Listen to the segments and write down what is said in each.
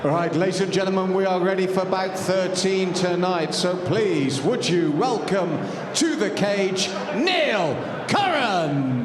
All right, ladies and gentlemen, we are ready for bout 13 tonight. So please, would you welcome to the cage, Neil Curran.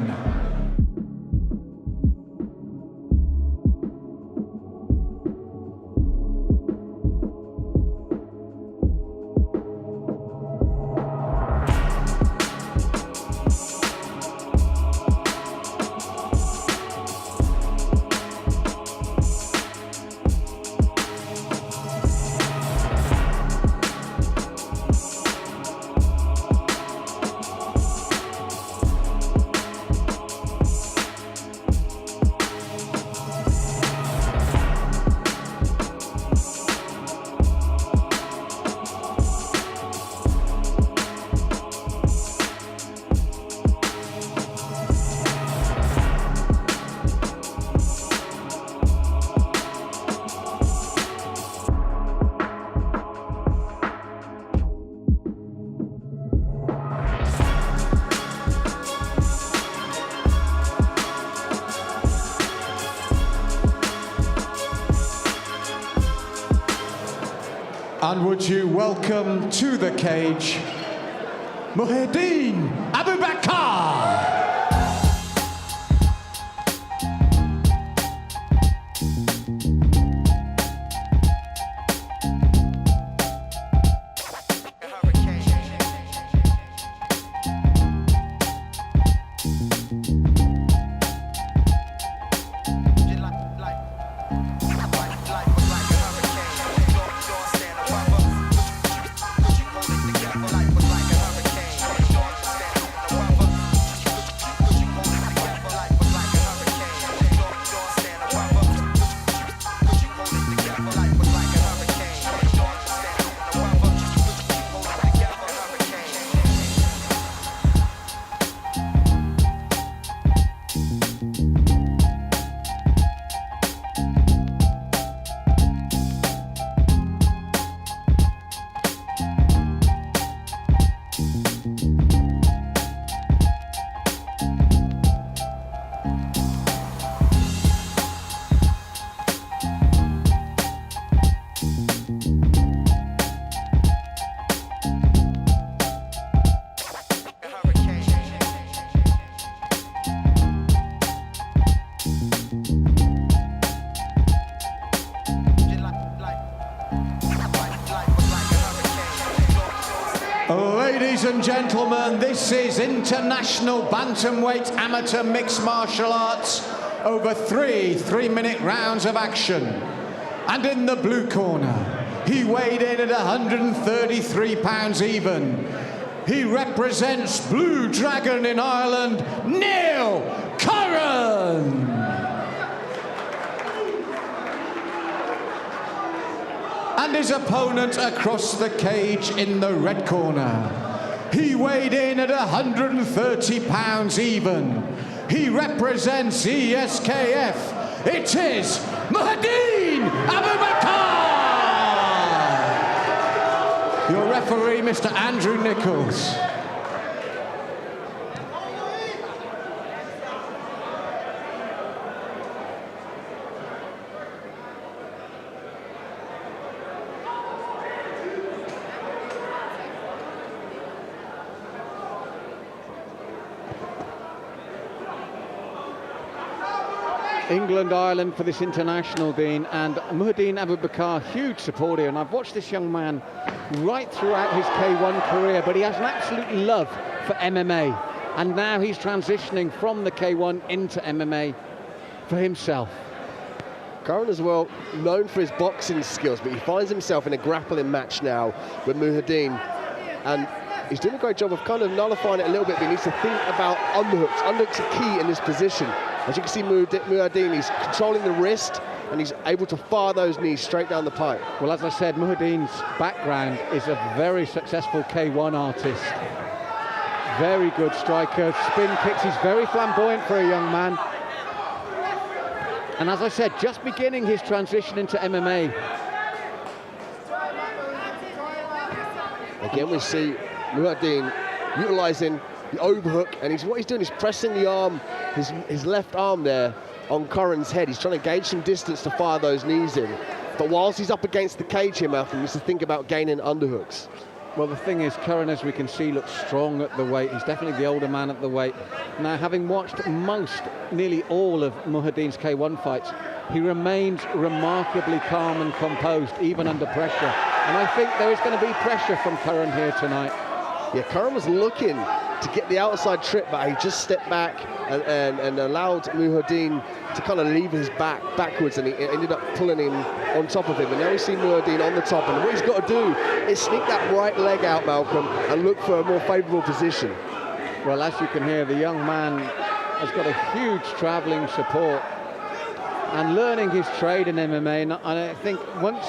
And would you welcome to the cage, Muhidin Abubakar. Ladies and gentlemen, this is international bantamweight amateur mixed martial arts over three-minute rounds of action. And in the blue corner, he weighed in at 133 pounds even. He represents Blue Dragon in Ireland, Neil Curran. And his opponent across the cage in the red corner. He weighed in at 130 pounds even. He represents ESKF. It is Muhidin Abubakar. Your referee, Mr. Andrew Nichols. England, Ireland for this international, Dean, and Muhidin Abubakar, huge supporter, and I've watched this young man right throughout his K1 career, but he has an absolute love for MMA, and now he's transitioning from the K1 into MMA for himself. Curran as well, known for his boxing skills, but he finds himself in a grappling match now with Muhidin, and he's doing a great job of kind of nullifying it a little bit, but he needs to think about underhooks. Underhooks are key in this position. As you can see, Muhidin, he's controlling the wrist, and he's able to fire those knees straight down the pipe. Well, as I said, Muhidin's background is a very successful K1 artist. Very good striker, spin kicks, he's very flamboyant for a young man. And as I said, just beginning his transition into MMA. Again, we see Muhidin utilising the overhook, and what he's doing is pressing the arm, his left arm there on Curran's head. He's trying to gauge some distance to fire those knees in. But whilst he's up against the cage here, Malcolm, he needs to think about gaining underhooks. Well, the thing is, Curran, as we can see, looks strong at the weight. He's definitely the older man at the weight. Now, having watched nearly all of Muhidin's K1 fights, he remains remarkably calm and composed, even under pressure. And I think there is going to be pressure from Curran here tonight. Yeah, Curran was looking to get the outside trip, but he just stepped back and allowed Muhidin to kind of leave his backwards, and he ended up pulling him on top of him. And now we see Muhidin on the top, and what he's got to do is sneak that right leg out, Malcolm, and look for a more favourable position. Well, as you can hear, the young man has got a huge travelling support and learning his trade in MMA, and I think once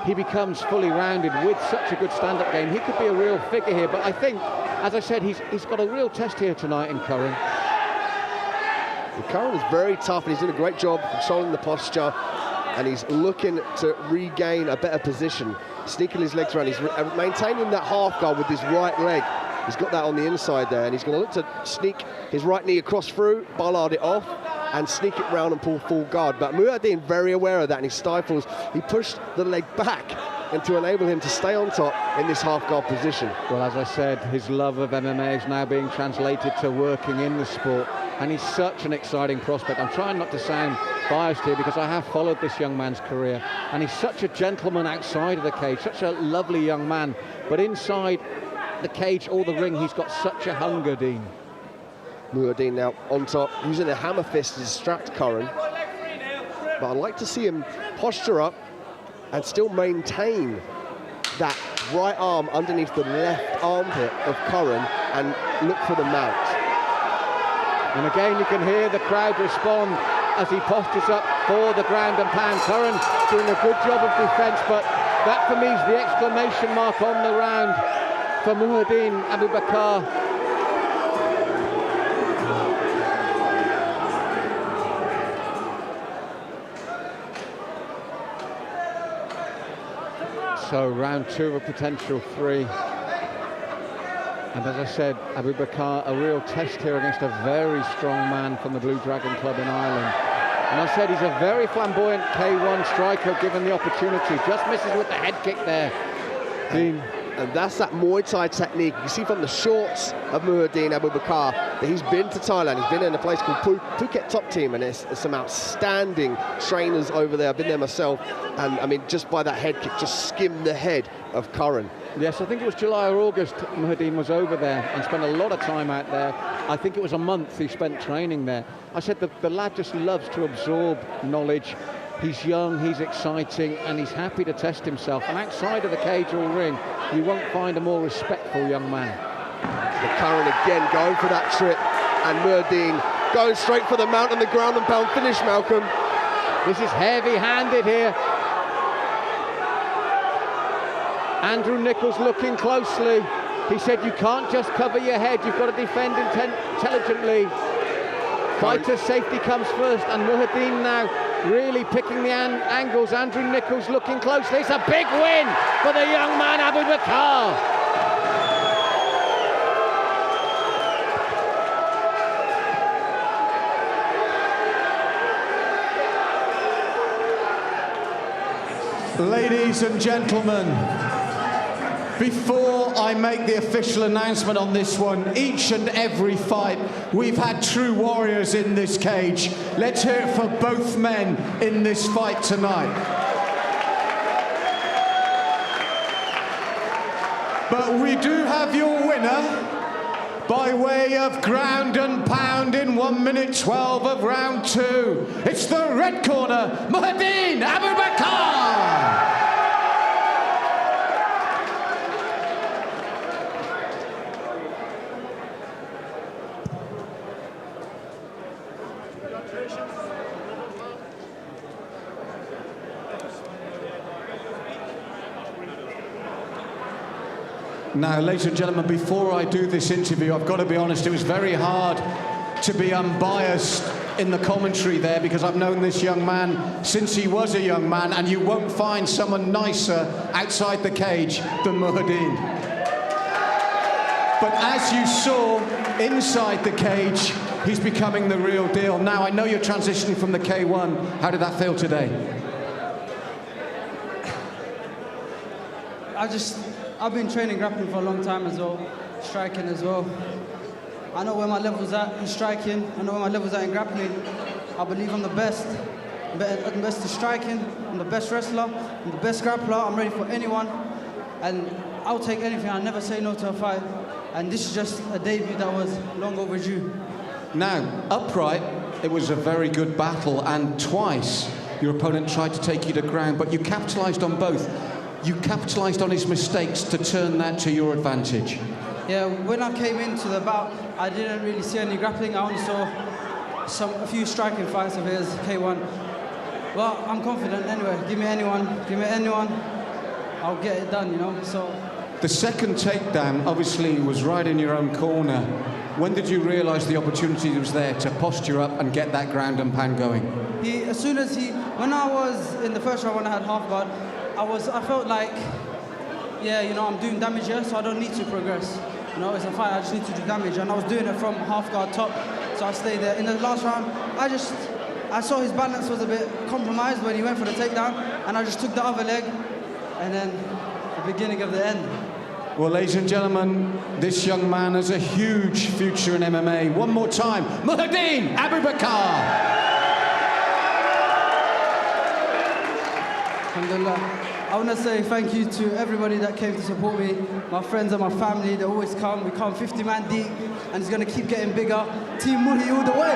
he becomes fully rounded with such a good stand-up game, he could be a real figure here. But I think, as I said, he's got a real test here tonight in Curran. Curran is very tough, and he's doing a great job controlling the posture, and he's looking to regain a better position, sneaking his legs around. He's maintaining that half guard with his right leg. He's got that on the inside there, and he's going to look to sneak his right knee across through, bollard it off, and sneak it round and pull full guard. But Muhidin very aware of that, and he stifles. He pushed the leg back and to enable him to stay on top in this half guard position. Well, as I said, his love of MMA is now being translated to working in the sport, and he's such an exciting prospect. I'm trying not to sound biased here because I have followed this young man's career, and he's such a gentleman outside of the cage, such a lovely young man, but inside the cage or the ring, he's got such a hunger, Dean. Muhidin now on top, using a hammer fist to distract Curran. But I'd like to see him posture up and still maintain that right arm underneath the left armpit of Curran and look for the mount. And again, you can hear the crowd respond as he postures up for the ground and pound. Curran doing a good job of defence, but that for me is the exclamation mark on the round for Muhidin Abubakar. So round two of a potential three. And as I said, Abubakar, a real test here against a very strong man from the Blue Dragon Club in Ireland. And I said he's a very flamboyant K1 striker given the opportunity. Just misses with the head kick there. Dean. And that's that Muay Thai technique. You see from the shorts of Muhidin Abubakar that he's been to Thailand. He's been in a place called Phuket Top Team, and there's some outstanding trainers over there. I've been there myself, and I mean, just by that head kick, just skimmed the head of Curran. Yes, I think it was July or August Muhidin was over there and spent a lot of time out there. I think it was a month he spent training there. I said the lad just loves to absorb knowledge. He's young, he's exciting, and he's happy to test himself. And outside of the cage or ring, you won't find a more respectful young man. But Curran again going for that trip, and Muhidin going straight for the mount and the ground and pound finish, Malcolm. This is heavy-handed here. Andrew Nichols looking closely. He said you can't just cover your head, you've got to defend intelligently. Fighter's safety comes first, and Muhidin now really picking the angles. Andrew Nichols looking closely. It's a big win for the young man Abubakar. Ladies and gentlemen, before I make the official announcement on this one, each and every fight, we've had true warriors in this cage. Let's hear it for both men in this fight tonight. But we do have your winner by way of ground and pound in 1 minute 12 of round two. It's the red corner, Muhidin Abubakar. Now, ladies and gentlemen, before I do this interview, I've got to be honest, it was very hard to be unbiased in the commentary there because I've known this young man since he was a young man, and you won't find someone nicer outside the cage than Muhidin. But as you saw inside the cage, he's becoming the real deal. Now, I know you're transitioning from the K1. How did that feel today? I've been training grappling for a long time as well, striking as well. I know where my level's at in striking. I know where my level's at in grappling. I believe I'm the best. I'm the best in striking. I'm the best wrestler. I'm the best grappler. I'm ready for anyone. And I'll take anything. I'll never say no to a fight. And this is just a debut that was long overdue. Now, upright, it was a very good battle, and twice your opponent tried to take you to ground, but you capitalised on both. You capitalised on his mistakes to turn that to your advantage. Yeah, when I came into the bout, I didn't really see any grappling. I only saw a few striking fights of his, K1. Well, I'm confident anyway. Give me anyone, I'll get it done, you know, so. The second takedown obviously was right in your own corner. When did you realise the opportunity was there to posture up and get that ground and pound going? When I was in the first round when I had half guard, I felt like, yeah, you know, I'm doing damage here, so I don't need to progress. You know, it's a fight, I just need to do damage, and I was doing it from half guard top, so I stayed there. In the last round, I saw his balance was a bit compromised when he went for the takedown, and I just took the other leg, and then the beginning of the end. Well, ladies and gentlemen, this young man has a huge future in MMA. One more time, Muhidin Abubakar. Alhamdulillah. I want to say thank you to everybody that came to support me, my friends and my family. They always come. We come 50 man deep, and it's going to keep getting bigger. Team Muhi all the way.